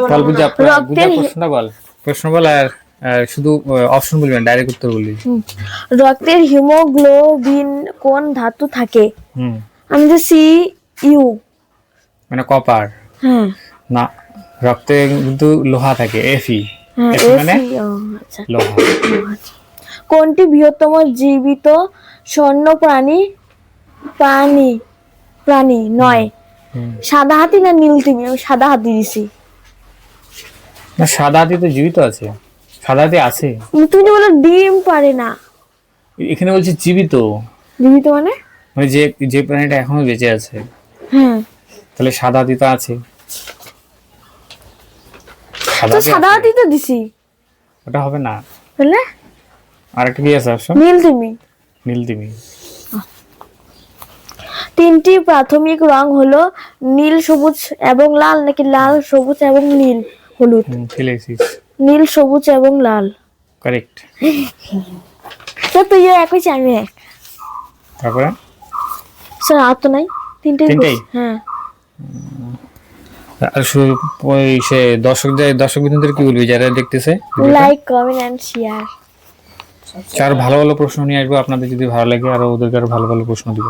বল বুঝা রক্তের প্রশ্ন বল আর শুধু অপশন বলবেন, ডাইরেক্ট উত্তর বলবি। রক্তের হিমোগ্লোবিন কোন ধাতু থাকে? আমি যে সি ইউ মানে কপার। হ্যাঁ না, রক্তে কিন্তু লোহা থাকে, এফি। হ্যাঁ এফি মানে এফি। আচ্ছা লোহা। কোনটি বৃহত্তম জীবিত স্তন্য প্রাণী নয়? সাদা হাতি না নীল তিমি? আমি সাদা হাতি দিছি। না, সাদা হাতি তো জীবিত আছে। সাদা হাতি আছে। তুমি যে বলো ডিম পারে না। এখানে বলছি জীবিত। জীবিত মানে মানে যে যে প্রাণীটা এখনো বেঁচে আছে, হ্যাঁ তাহলে সাদা হাতি তো আছে। তো সাদা হাতি তো দিছি। ওটা হবে না, তাহলে আরেকটা কি আছে অপশন? নীল তিমি। নীল তিমি। তিনটি প্রাথমিক রং হলো নীল, সবুজ এবং লাল, নাকি লাল, সবুজ এবং নীল হলুদ? নীল, সবুজ এবং লাল। কারেক্ট। তো তুই একই চাইবে। তারপরে স্যার আর তো নাই, তিনটেই। হ্যাঁ। আর ওই সে দর্শক বিন্দুদের কি বলবি যারা দেখতেছে? Like, comment and share. আর ভালো ভালো প্রশ্ন নিয়ে আসবো আপনাদের, যদি ভালো লাগে আরো ওদেরকে আরো ভালো ভালো প্রশ্ন দিব।